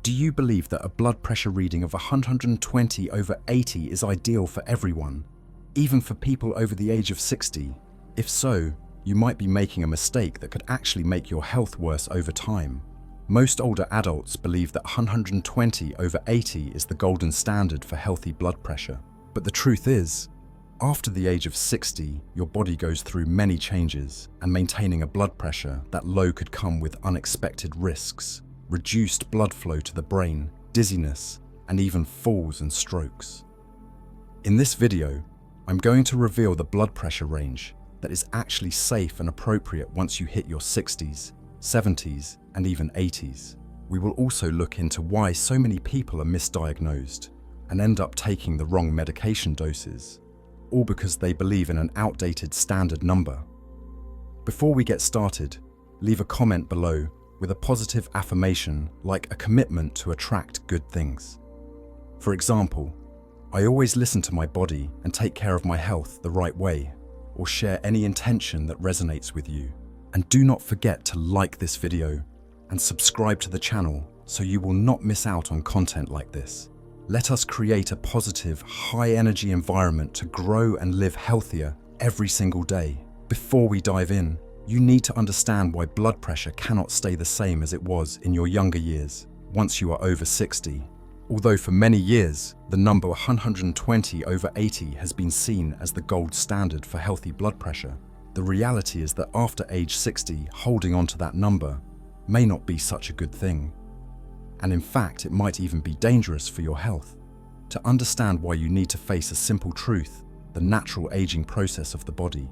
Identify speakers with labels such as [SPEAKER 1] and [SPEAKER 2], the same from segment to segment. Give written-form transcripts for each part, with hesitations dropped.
[SPEAKER 1] Do you believe that a blood pressure reading of 120/80 is ideal for everyone, even for people over the age of 60? If so, you might be making a mistake that could actually make your health worse over time. Most older adults believe that 120/80 is the golden standard for healthy blood pressure. But the truth is, after the age of 60, your body goes through many changes, and maintaining a blood pressure that low could come with unexpected risks: reduced blood flow to the brain, dizziness, and even falls and strokes. In this video, I'm going to reveal the blood pressure range that is actually safe and appropriate once you hit your 60s, 70s, and even 80s. We will also look into why so many people are misdiagnosed and end up taking the wrong medication doses, all because they believe in an outdated standard number. Before we get started, leave a comment below with a positive affirmation like a commitment to attract good things. For example, I always listen to my body and take care of my health the right way, or share any intention that resonates with you. And do not forget to like this video and subscribe to the channel so you will not miss out on content like this. Let us create a positive, high-energy environment to grow and live healthier every single day. Before we dive in, you need to understand why blood pressure cannot stay the same as it was in your younger years once you are over 60. Although for many years, the number 120/80 has been seen as the gold standard for healthy blood pressure, the reality is that after age 60, holding on to that number may not be such a good thing. And in fact, it might even be dangerous for your health. To understand why, you need to face a simple truth: the natural aging process of the body.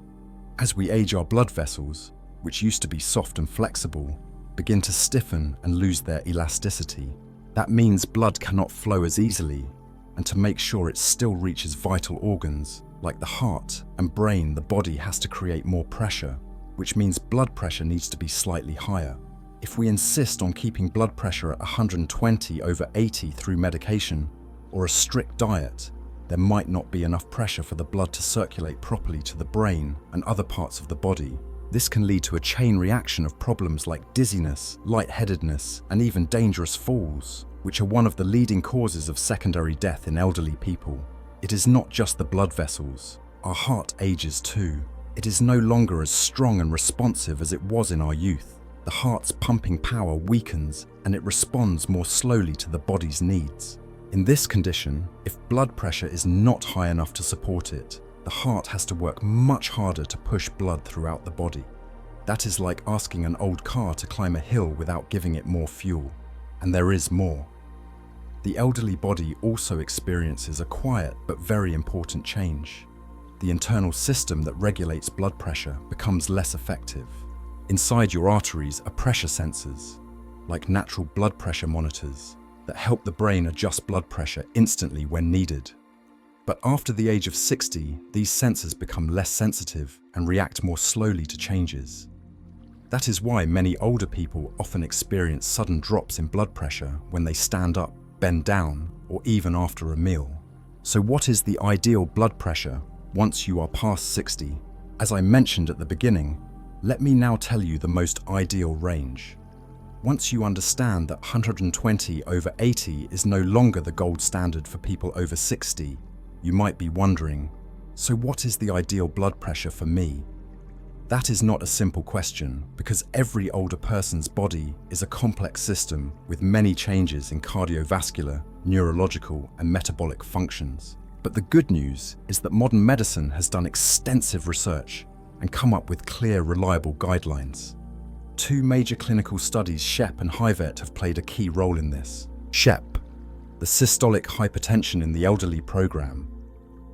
[SPEAKER 1] As we age, our blood vessels, which used to be soft and flexible, begin to stiffen and lose their elasticity. That means blood cannot flow as easily, and to make sure it still reaches vital organs, like the heart and brain, the body has to create more pressure, which means blood pressure needs to be slightly higher. If we insist on keeping blood pressure at 120/80 through medication or a strict diet, there might not be enough pressure for the blood to circulate properly to the brain and other parts of the body. This can lead to a chain reaction of problems like dizziness, lightheadedness, and even dangerous falls, which are one of the leading causes of secondary death in elderly people. It is not just the blood vessels. Our heart ages too. It is no longer as strong and responsive as it was in our youth. The heart's pumping power weakens and it responds more slowly to the body's needs. In this condition, if blood pressure is not high enough to support it, the heart has to work much harder to push blood throughout the body. That is like asking an old car to climb a hill without giving it more fuel. And there is more. The elderly body also experiences a quiet but very important change. The internal system that regulates blood pressure becomes less effective. Inside your arteries are pressure sensors, like natural blood pressure monitors, that help the brain adjust blood pressure instantly when needed. But after the age of 60, these sensors become less sensitive and react more slowly to changes. That is why many older people often experience sudden drops in blood pressure when they stand up, bend down, or even after a meal. So what is the ideal blood pressure once you are past 60? As I mentioned at the beginning, let me now tell you the most ideal range. Once you understand that 120/80 is no longer the gold standard for people over 60, you might be wondering, so what is the ideal blood pressure for me? That is not a simple question, because every older person's body is a complex system with many changes in cardiovascular, neurological, and metabolic functions. But the good news is that modern medicine has done extensive research and come up with clear, reliable guidelines. Two major clinical studies, SHEP and HIVET, have played a key role in this. SHEP, the systolic hypertension in the elderly program,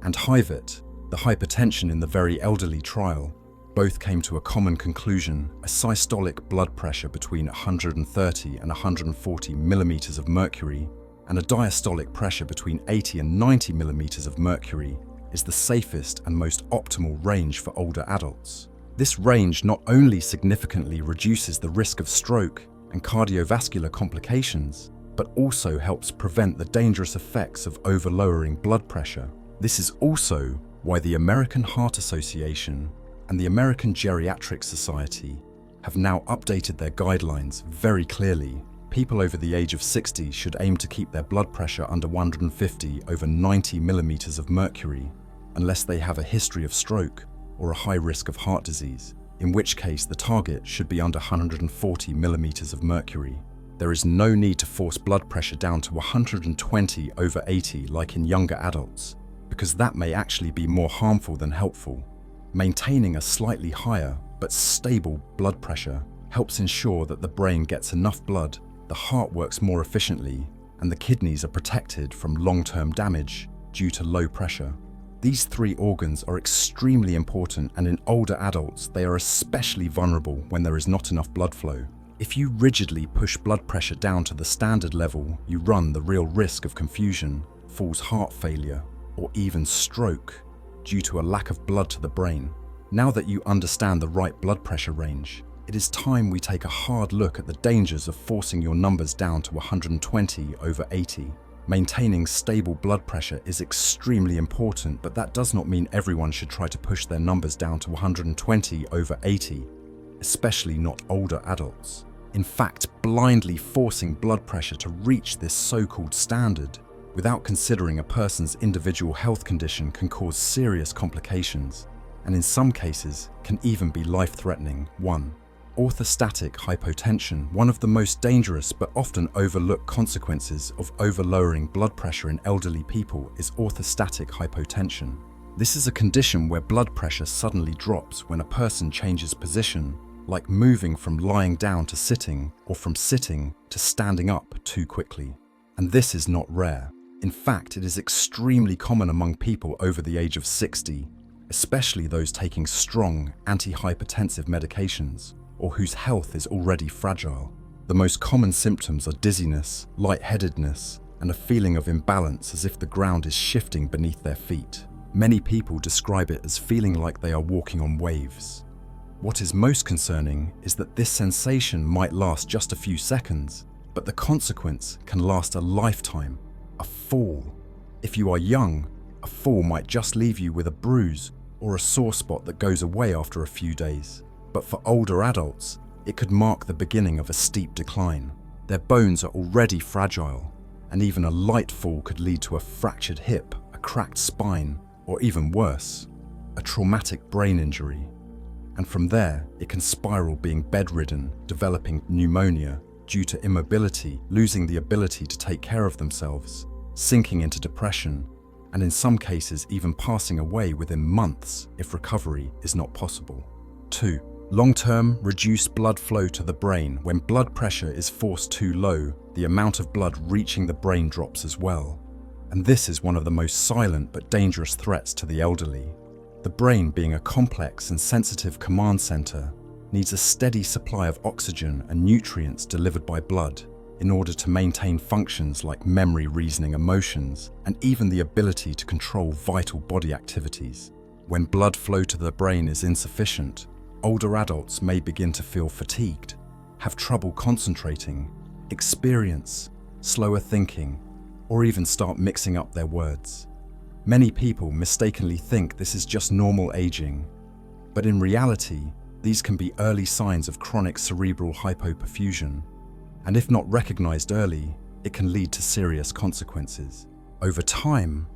[SPEAKER 1] and HIVET, the hypertension in the very elderly trial, both came to a common conclusion: a systolic blood pressure between 130 and 140 millimeters of mercury and a diastolic pressure between 80 and 90 millimeters of mercury is the safest and most optimal range for older adults. This range not only significantly reduces the risk of stroke and cardiovascular complications, but also helps prevent the dangerous effects of over-lowering blood pressure. This is also why the American Heart Association and the American Geriatric Society have now updated their guidelines very clearly People over the age of 60 should aim to keep their blood pressure under 150 over 90 millimeters of mercury, unless they have a history of stroke or a high risk of heart disease, in which case the target should be under 140 millimeters of mercury. There is no need to force blood pressure down to 120 over 80 like in younger adults, because that may actually be more harmful than helpful. Maintaining a slightly higher but stable blood pressure helps ensure that the brain gets enough blood, the heart works more efficiently, and the kidneys are protected from long-term damage due to low pressure. These three organs are extremely important, and in older adults, they are especially vulnerable when there is not enough blood flow. If you rigidly push blood pressure down to the standard level, you run the real risk of confusion, falls heart failure, or even stroke due to a lack of blood to the brain. Now that you understand the right blood pressure range, it is time we take a hard look at the dangers of forcing your numbers down to 120 over 80. Maintaining stable blood pressure is extremely important, but that does not mean everyone should try to push their numbers down to 120 over 80, especially not older adults. In fact, blindly forcing blood pressure to reach this so-called standard without considering a person's individual health condition can cause serious complications, and in some cases can even be life-threatening. 1. Orthostatic hypotension. One of the most dangerous but often overlooked consequences of over-lowering blood pressure in elderly people is orthostatic hypotension. This is a condition where blood pressure suddenly drops when a person changes position, like moving from lying down to sitting or from sitting to standing up too quickly. And this is not rare. In fact, it is extremely common among people over the age of 60, especially those taking strong antihypertensive medications or whose health is already fragile. The most common symptoms are dizziness, lightheadedness, and a feeling of imbalance as if the ground is shifting beneath their feet. Many people describe it as feeling like they are walking on waves. What is most concerning is that this sensation might last just a few seconds, but the consequence can last a lifetime. A fall. If you are young, a fall might just leave you with a bruise or a sore spot that goes away after a few days. But for older adults, it could mark the beginning of a steep decline. Their bones are already fragile, and even a light fall could lead to a fractured hip, a cracked spine, or even worse, a traumatic brain injury. And from there, it can spiral, being bedridden, developing pneumonia due to immobility, losing the ability to take care of themselves, sinking into depression, and in some cases even passing away within months if recovery is not possible. 2. Long-term reduced blood flow to the brain. When blood pressure is forced too low, the amount of blood reaching the brain drops as well. And this is one of the most silent but dangerous threats to the elderly. The brain, being a complex and sensitive command center, needs a steady supply of oxygen and nutrients delivered by blood in order to maintain functions like memory, reasoning, emotions, and even the ability to control vital body activities. When blood flow to the brain is insufficient, older adults may begin to feel fatigued, have trouble concentrating, experience slower thinking, or even start mixing up their words. Many people mistakenly think this is just normal aging, but in reality, these can be early signs of chronic cerebral hypoperfusion, and if not recognized early, it can lead to serious consequences. Over time,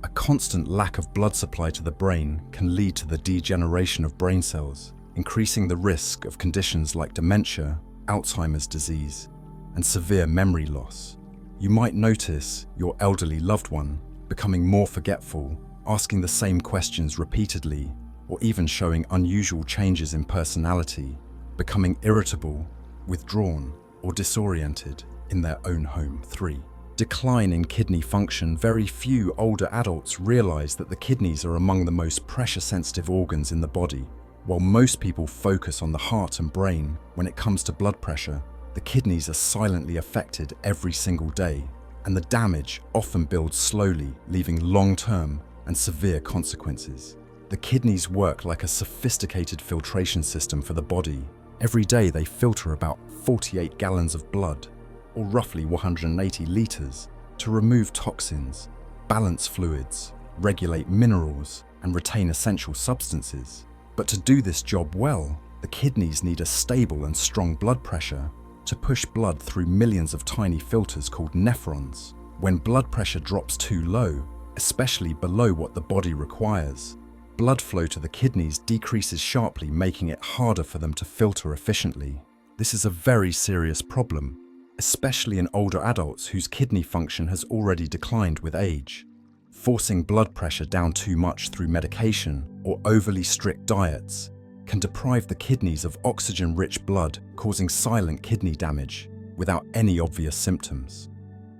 [SPEAKER 1] a constant lack of blood supply to the brain can lead to the degeneration of brain cells, increasing the risk of conditions like dementia, Alzheimer's disease, and severe memory loss. You might notice your elderly loved one becoming more forgetful, asking the same questions repeatedly, or even showing unusual changes in personality, becoming irritable, withdrawn, or disoriented in their own home. 3. Decline in kidney function. Very few older adults realize that the kidneys are among the most pressure-sensitive organs in the body. While most people focus on the heart and brain, when it comes to blood pressure, the kidneys are silently affected every single day, and the damage often builds slowly, leaving long-term and severe consequences. The kidneys work like a sophisticated filtration system for the body. Every day they filter about 48 gallons of blood, or roughly 180 liters, to remove toxins, balance fluids, regulate minerals, and retain essential substances. But to do this job well, the kidneys need a stable and strong blood pressure, to push blood through millions of tiny filters called nephrons. When blood pressure drops too low, especially below what the body requires, blood flow to the kidneys decreases sharply, making it harder for them to filter efficiently. This is a very serious problem, especially in older adults whose kidney function has already declined with age. Forcing blood pressure down too much through medication or overly strict diets can deprive the kidneys of oxygen-rich blood, causing silent kidney damage without any obvious symptoms.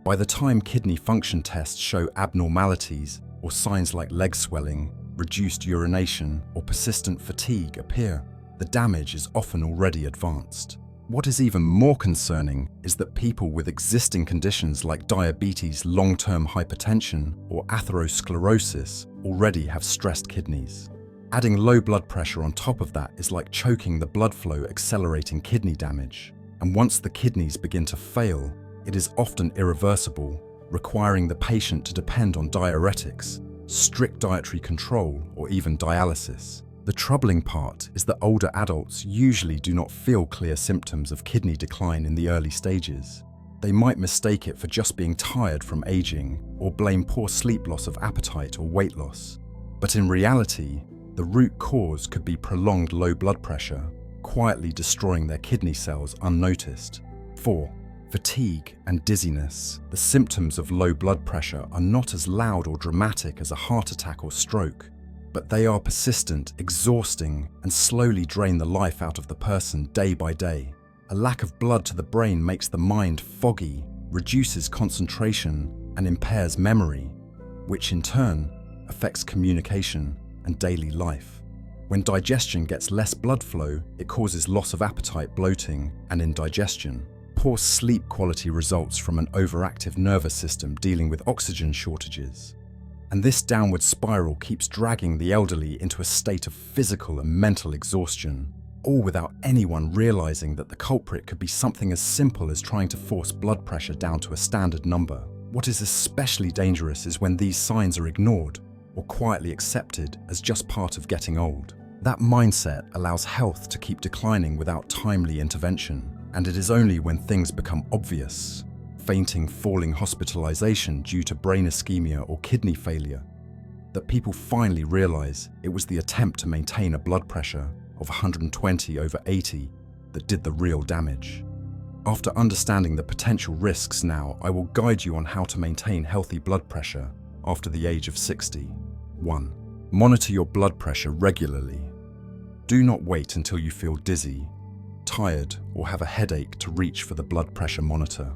[SPEAKER 1] By the time kidney function tests show abnormalities or signs like leg swelling, reduced urination, or persistent fatigue appear, the damage is often already advanced. What is even more concerning is that people with existing conditions like diabetes, long-term hypertension, or atherosclerosis already have stressed kidneys. Adding low blood pressure on top of that is like choking the blood flow, accelerating kidney damage. And once the kidneys begin to fail, it is often irreversible, requiring the patient to depend on diuretics, strict dietary control, or even dialysis. The troubling part is that older adults usually do not feel clear symptoms of kidney decline in the early stages. They might mistake it for just being tired from aging, or blame poor sleep loss of appetite or weight loss. But in reality, the root cause could be prolonged low blood pressure, quietly destroying their kidney cells unnoticed. 4. Fatigue and dizziness. The symptoms of low blood pressure are not as loud or dramatic as a heart attack or stroke, but they are persistent, exhausting, and slowly drain the life out of the person day by day. A lack of blood to the brain makes the mind foggy, reduces concentration, and impairs memory, which in turn affects communication and daily life. When digestion gets less blood flow, it causes loss of appetite, bloating, and indigestion. Poor sleep quality results from an overactive nervous system dealing with oxygen shortages. And this downward spiral keeps dragging the elderly into a state of physical and mental exhaustion, all without anyone realizing that the culprit could be something as simple as trying to force blood pressure down to a standard number. What is especially dangerous is when these signs are ignored or quietly accepted as just part of getting old. That mindset allows health to keep declining without timely intervention, and it is only when things become obvious, fainting, falling, hospitalization due to brain ischemia or kidney failure, that people finally realize it was the attempt to maintain a blood pressure of 120/80 that did the real damage. After understanding the potential risks now, I will guide you on how to maintain healthy blood pressure after the age of 60. 1. Monitor your blood pressure regularly. Do not wait until you feel dizzy, tired, or have a headache to reach for the blood pressure monitor.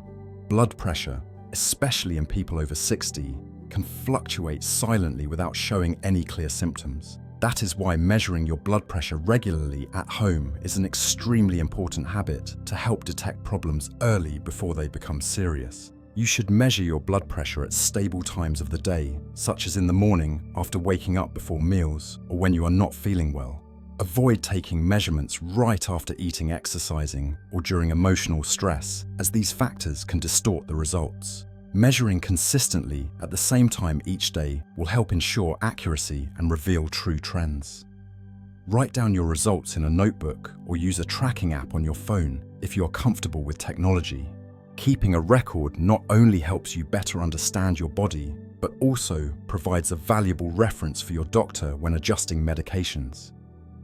[SPEAKER 1] Blood pressure, especially in people over 60, can fluctuate silently without showing any clear symptoms. That is why measuring your blood pressure regularly at home is an extremely important habit to help detect problems early before they become serious. You should measure your blood pressure at stable times of the day, such as in the morning, after waking up before meals, or when you are not feeling well. Avoid taking measurements right after eating, exercising, or during emotional stress, as these factors can distort the results. Measuring consistently at the same time each day will help ensure accuracy and reveal true trends. Write down your results in a notebook or use a tracking app on your phone if you are comfortable with technology. Keeping a record not only helps you better understand your body, but also provides a valuable reference for your doctor when adjusting medications.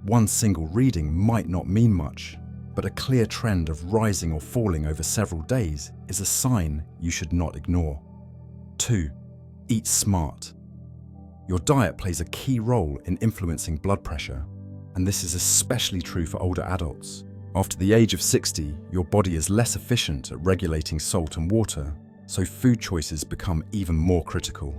[SPEAKER 1] One single reading might not mean much, but a clear trend of rising or falling over several days is a sign you should not ignore. 2. Eat smart. Your diet plays a key role in influencing blood pressure, and this is especially true for older adults. After the age of 60, your body is less efficient at regulating salt and water, so food choices become even more critical.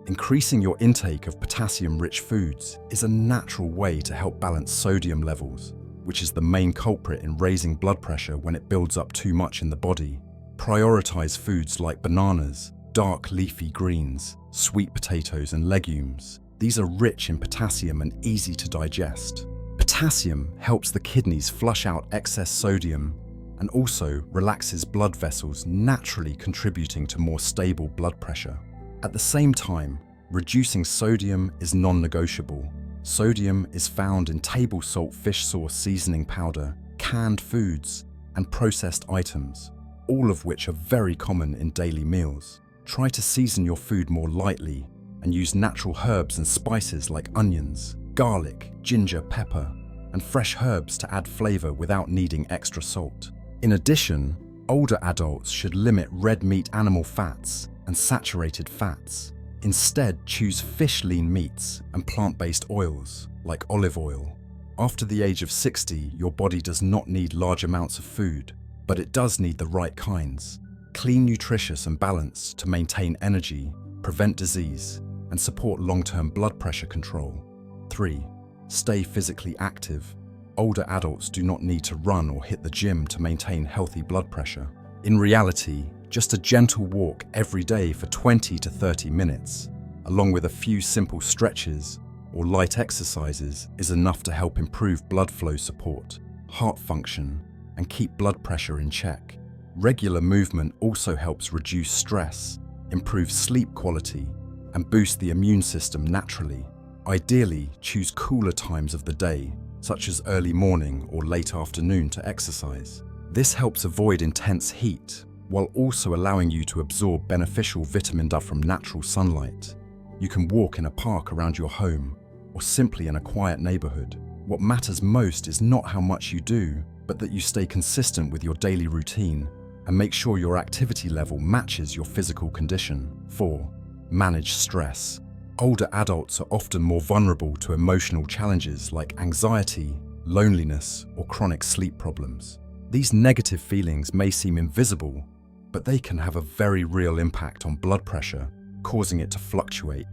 [SPEAKER 1] Increasing your intake of potassium-rich foods is a natural way to help balance sodium levels, which is the main culprit in raising blood pressure when it builds up too much in the body. Prioritize foods like bananas, dark leafy greens, sweet potatoes, and legumes. These are rich in potassium and easy to digest. Potassium helps the kidneys flush out excess sodium and also relaxes blood vessels, naturally contributing to more stable blood pressure. At the same time, reducing sodium is non-negotiable. Sodium is found in table salt, fish sauce, seasoning powder, canned foods, and processed items, all of which are very common in daily meals. Try to season your food more lightly and use natural herbs and spices like onions, garlic, ginger, pepper, and fresh herbs to add flavor without needing extra salt. In addition, older adults should limit red meat animal fats and saturated fats. Instead, choose fish lean meats and plant-based oils like olive oil. After the age of 60, your body does not need large amounts of food, but it does need the right kinds. Clean, nutritious, and balanced to maintain energy, prevent disease, and support long-term blood pressure control. 3. Stay physically active. Older adults do not need to run or hit the gym to maintain healthy blood pressure. In reality, just a gentle walk every day for 20 to 30 minutes, along with a few simple stretches or light exercises, is enough to help improve blood flow support, heart function, and keep blood pressure in check. Regular movement also helps reduce stress, improve sleep quality, and boost the immune system naturally. Ideally, choose cooler times of the day, such as early morning or late afternoon, to exercise. This helps avoid intense heat, while also allowing you to absorb beneficial vitamin D from natural sunlight. You can walk in a park around your home, or simply in a quiet neighborhood. What matters most is not how much you do, but that you stay consistent with your daily routine and make sure your activity level matches your physical condition. 4. Manage stress. Older adults are often more vulnerable to emotional challenges like anxiety, loneliness, or chronic sleep problems. These negative feelings may seem invisible, but they can have a very real impact on blood pressure, causing it to fluctuate,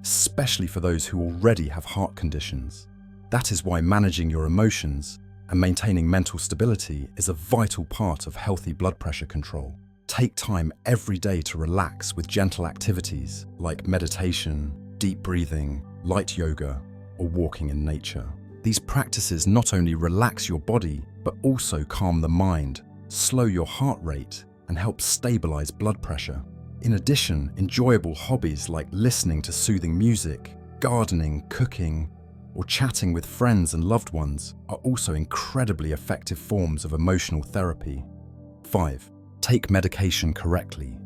[SPEAKER 1] especially for those who already have heart conditions. That is why managing your emotions and maintaining mental stability is a vital part of healthy blood pressure control. Take time every day to relax with gentle activities like meditation, deep breathing, light yoga, or walking in nature. These practices not only relax your body, but also calm the mind, slow your heart rate, and help stabilize blood pressure. In addition, enjoyable hobbies like listening to soothing music, gardening, cooking, or chatting with friends and loved ones are also incredibly effective forms of emotional therapy. 5. Take medication correctly.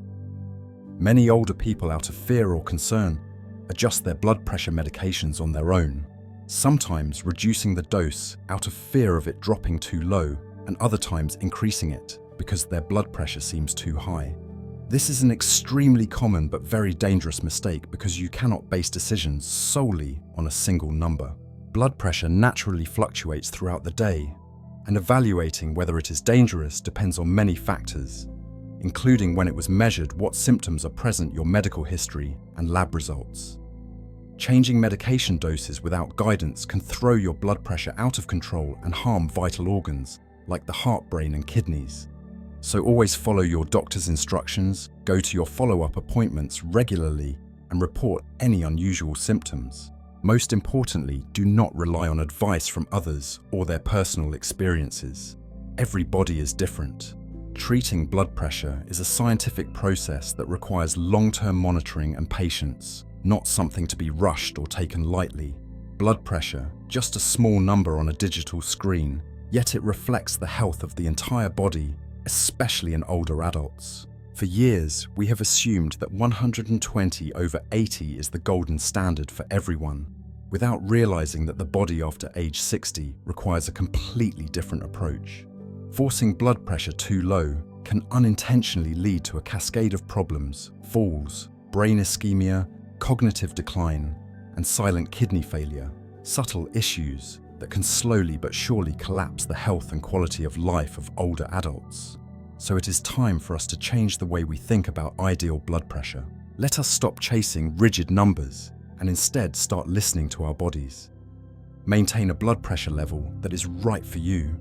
[SPEAKER 1] Many older people, out of fear or concern, adjust their blood pressure medications on their own, sometimes reducing the dose out of fear of it dropping too low, and other times increasing it because their blood pressure seems too high. This is an extremely common but very dangerous mistake because you cannot base decisions solely on a single number. Blood pressure naturally fluctuates throughout the day, and evaluating whether it is dangerous depends on many factors, including when it was measured, what symptoms are present, your medical history, and lab results. Changing medication doses without guidance can throw your blood pressure out of control and harm vital organs like the heart, brain, and kidneys. So always follow your doctor's instructions, go to your follow-up appointments regularly, and report any unusual symptoms. Most importantly, do not rely on advice from others or their personal experiences. Every body is different. Treating blood pressure is a scientific process that requires long-term monitoring and patience, not something to be rushed or taken lightly. Blood pressure, just a small number on a digital screen, yet it reflects the health of the entire body, especially in older adults. For years, we have assumed that 120/80 is the golden standard for everyone, without realizing that the body after age 60 requires a completely different approach. Forcing blood pressure too low can unintentionally lead to a cascade of problems: falls, brain ischemia, cognitive decline, and silent kidney failure, subtle issues that can slowly but surely collapse the health and quality of life of older adults. So it is time for us to change the way we think about ideal blood pressure. Let us stop chasing rigid numbers and instead start listening to our bodies. Maintain a blood pressure level that is right for you,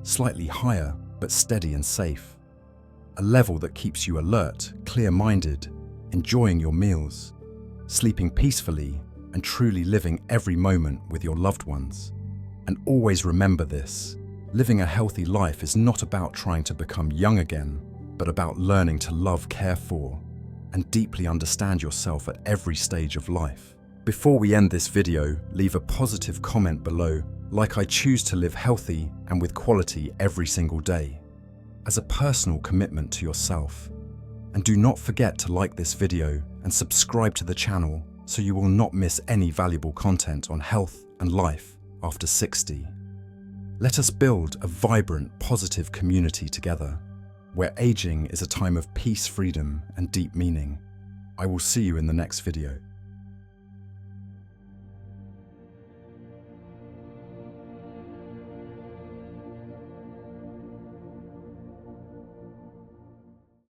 [SPEAKER 1] slightly higher but steady and safe. A level that keeps you alert, clear-minded, enjoying your meals, sleeping peacefully, and truly living every moment with your loved ones. And always remember this: living a healthy life is not about trying to become young again, but about learning to love, care for, and deeply understand yourself at every stage of life. Before we end this video, leave a positive comment below like I choose to live healthy and with quality every single day, as a personal commitment to yourself. And do not forget to like this video and subscribe to the channel so you will not miss any valuable content on health and life after 60. Let us build a vibrant, positive community together, where aging is a time of peace, freedom, and deep meaning. I will see you in the next video.